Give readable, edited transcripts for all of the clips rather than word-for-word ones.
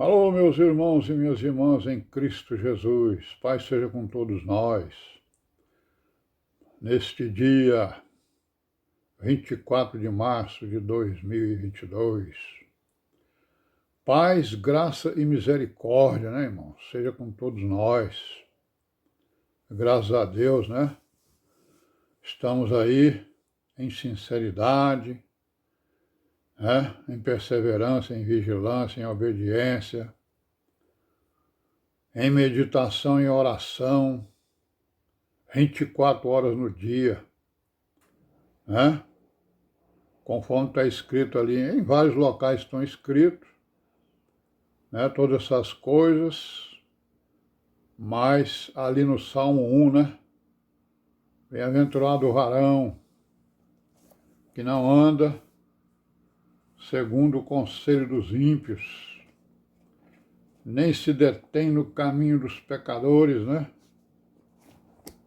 Alô, meus irmãos e minhas irmãs em Cristo Jesus, paz seja com todos nós. Neste dia 24 de março de 2022, paz, graça e misericórdia, né, irmãos? Seja com todos nós. Graças a Deus, né? Estamos aí em sinceridade, né? Em perseverança, em vigilância, em obediência, em meditação e oração, 24 horas no dia, né? Conforme está escrito ali, em vários locais estão escritos, né? Todas essas coisas, mas ali no Salmo 1, né? Bem-aventurado o varão que não anda segundo o conselho dos ímpios, nem se detém no caminho dos pecadores, né?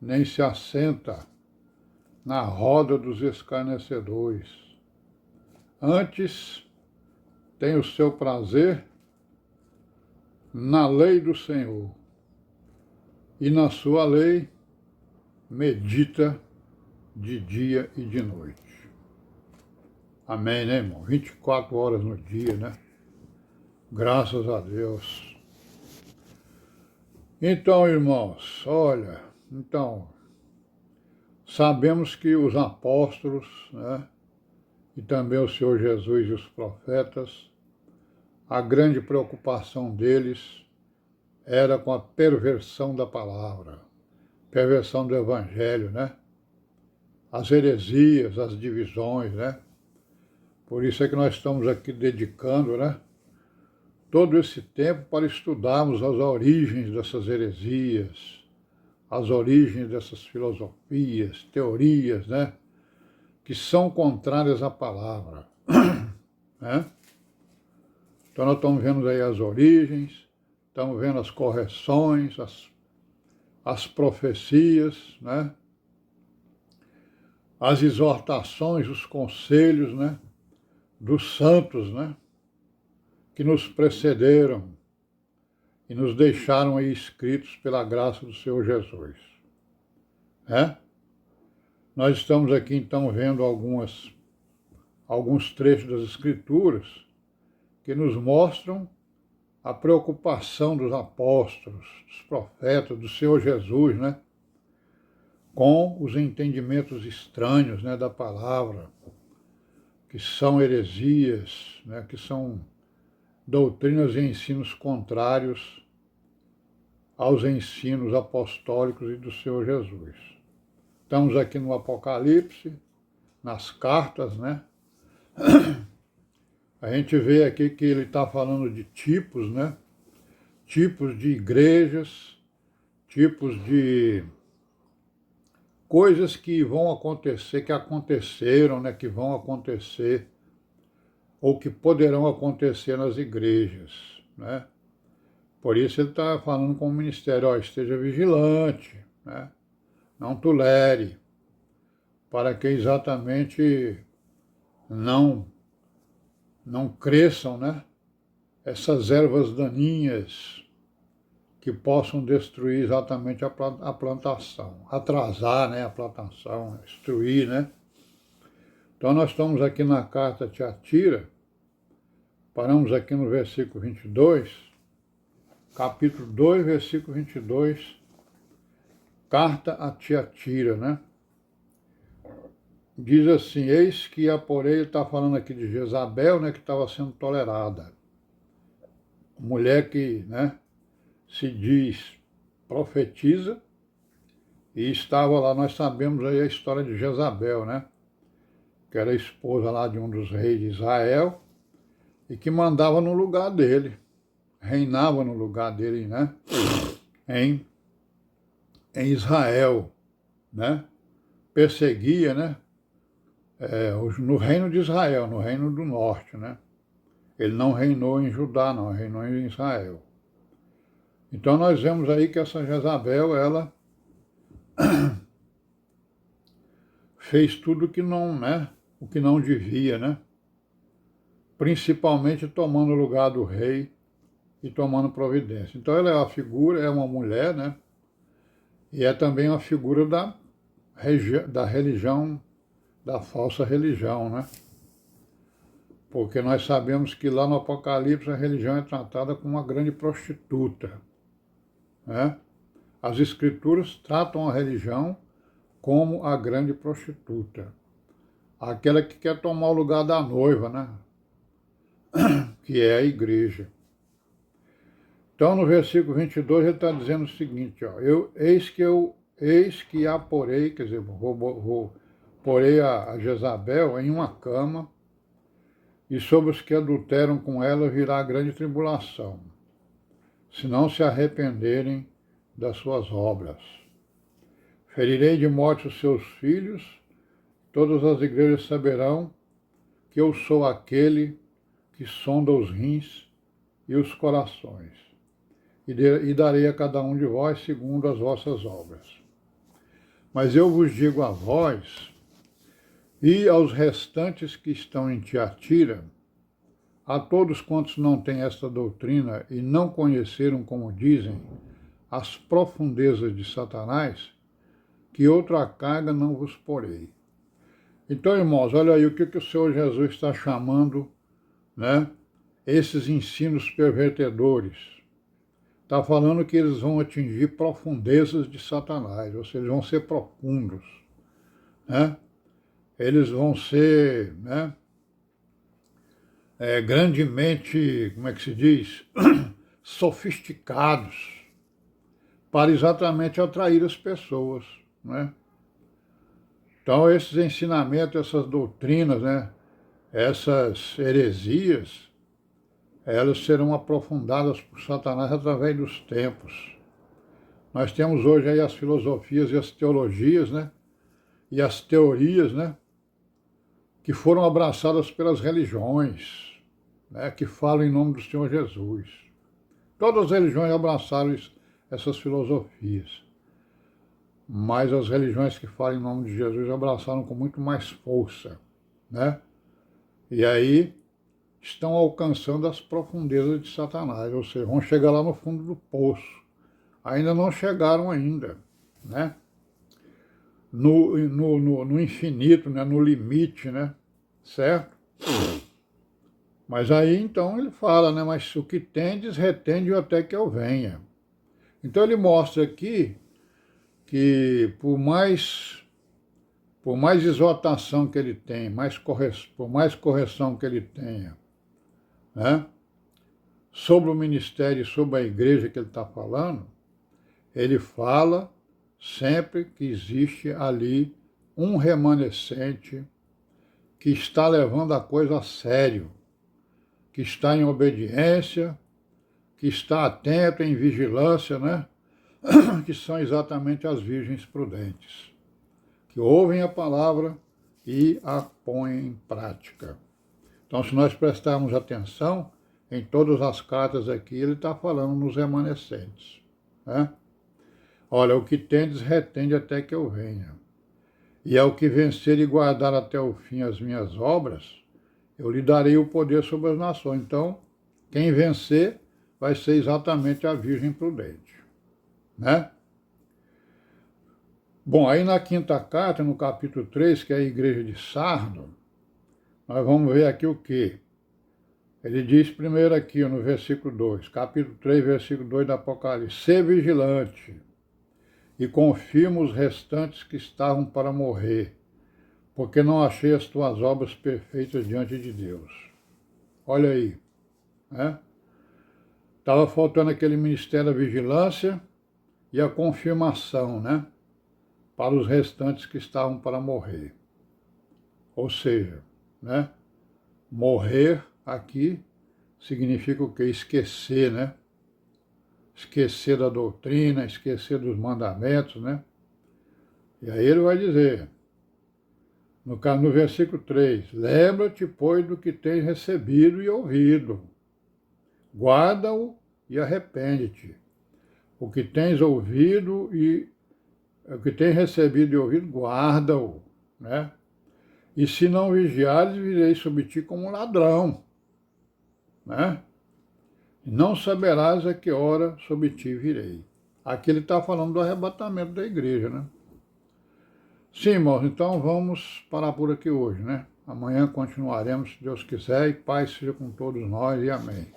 Nem se assenta na roda dos escarnecedores. Antes tem o seu prazer na lei do Senhor, e na sua lei medita de dia e de noite. Amém, né, irmão? 24 horas no dia, né? Graças a Deus. Então, irmãos, olha, sabemos que os apóstolos, né, e também o Senhor Jesus e os profetas, a grande preocupação deles era com a perversão da palavra, perversão do evangelho, né? As heresias, as divisões, né? Por isso é que nós estamos aqui dedicando, né, todo esse tempo para estudarmos as origens dessas heresias, as origens dessas filosofias, teorias, né, que são contrárias à palavra, né? Então nós estamos vendo aí as origens, estamos vendo as correções, as profecias, né, as exortações, os conselhos, né, dos santos, né, que nos precederam e nos deixaram aí escritos pela graça do Senhor Jesus, né? Nós estamos aqui então vendo alguns trechos das Escrituras que nos mostram a preocupação dos apóstolos, dos profetas, do Senhor Jesus, né, com os entendimentos estranhos, né, da palavra, que são heresias, né, que são doutrinas e ensinos contrários aos ensinos apostólicos e do Senhor Jesus. Estamos aqui no Apocalipse, nas cartas, né? A gente vê aqui que ele está falando de tipos, né? Tipos de igrejas, tipos de coisas que vão acontecer, que aconteceram, né? Que vão acontecer ou que poderão acontecer nas igrejas, né? Por isso ele está falando com o ministério, ó, esteja vigilante, né? Não tolere, para que exatamente não cresçam, né, essas ervas daninhas que possam destruir exatamente a plantação, atrasar, né, a plantação, destruir, né? Então nós estamos aqui na carta a Tiatira, paramos aqui no versículo 22, capítulo 2, versículo 22, carta a Tiatira, né? Diz assim, eis que a porém, ele está falando aqui de Jezabel, né, que estava sendo tolerada. Mulher que, né, se diz profetiza, e estava lá, nós sabemos aí a história de Jezabel, né, que era esposa lá de um dos reis de Israel, e que mandava no lugar dele, reinava no lugar dele, né, em Israel, né, perseguia, né, no reino de Israel, no reino do norte, né? Ele não reinou em Judá, não, reinou em Israel. Então nós vemos aí que essa Jezabel, ela fez tudo que não, né, o que não devia, né? Principalmente tomando o lugar do rei e tomando providência. Então ela é uma figura, é uma mulher, né? E é também uma figura da religião, da falsa religião, né? Porque nós sabemos que lá no Apocalipse a religião é tratada como uma grande prostituta, né? As escrituras tratam a religião como a grande prostituta, aquela que quer tomar o lugar da noiva, né? Que é a igreja. Então, no versículo 22, ele está dizendo o seguinte, ó, eis que a porei, quer dizer, porei a Jezabel em uma cama, e sobre os que adulteram com ela virá a grande tribulação, se não se arrependerem das suas obras. Ferirei de morte os seus filhos, todas as igrejas saberão que eu sou aquele que sonda os rins e os corações, e darei a cada um de vós segundo as vossas obras. Mas eu vos digo a vós e aos restantes que estão em Tiatira, a todos quantos não têm esta doutrina e não conheceram, como dizem, as profundezas de Satanás, que outra carga não vos porei. Então, irmãos, olha aí o que o Senhor Jesus está chamando, né? Esses ensinos pervertedores. Está falando que eles vão atingir profundezas de Satanás, ou seja, eles vão ser profundos, né? Eles vão ser, né, grandemente, como é que se diz, sofisticados, para exatamente atrair as pessoas, né? Então, esses ensinamentos, essas doutrinas, né, essas heresias, elas serão aprofundadas por Satanás através dos tempos. Nós temos hoje aí as filosofias e as teologias, né, e as teorias, né, que foram abraçadas pelas religiões, né, que falam em nome do Senhor Jesus. Todas as religiões abraçaram essas filosofias, mas as religiões que falam em nome de Jesus abraçaram com muito mais força, né? E aí estão alcançando as profundezas de Satanás, ou seja, vão chegar lá no fundo do poço. Ainda não chegaram ainda, né? No infinito, né? No limite, né? Certo? Mas aí então ele fala, né? Mas o que tendes, retende até que eu venha. Então ele mostra aqui que por mais exortação que ele tem, por mais correção que ele tenha, né, sobre o ministério e sobre a igreja que ele está falando, ele fala sempre que existe ali um remanescente que está levando a coisa a sério, que está em obediência, que está atento, em vigilância, né? Que são exatamente as virgens prudentes, que ouvem a palavra e a põem em prática. Então, se nós prestarmos atenção, em todas as cartas aqui, ele está falando nos remanescentes, né? Olha, o que tendes, retende até que eu venha. E ao que vencer e guardar até o fim as minhas obras, eu lhe darei o poder sobre as nações. Então, quem vencer vai ser exatamente a Virgem Prudente, né? Bom, aí na quinta carta, no capítulo 3, que é a igreja de Sardo, nós vamos ver aqui o quê? Ele diz primeiro aqui no versículo 2, capítulo 3, versículo 2 do Apocalipse: "Sê vigilante e confirma os restantes que estavam para morrer, porque não achei as tuas obras perfeitas diante de Deus." Olha aí, né? Estava faltando aquele ministério da vigilância e a confirmação, né? Para os restantes que estavam para morrer. Ou seja, né? Morrer aqui significa o quê? Esquecer, né? Esquecer da doutrina, esquecer dos mandamentos, né? E aí ele vai dizer, no versículo 3, "Lembra-te, pois, do que tens recebido e ouvido. Guarda-o e arrepende-te. O que tens ouvido e o que tens recebido e ouvido, guarda-o, né? E se não vigiares, virei sobre ti como um ladrão, né? Não saberás a que hora sobre ti virei. Aqui ele está falando do arrebatamento da igreja, né? Sim, irmãos, então vamos parar por aqui hoje, né? Amanhã continuaremos, se Deus quiser, e paz seja com todos nós, e amém.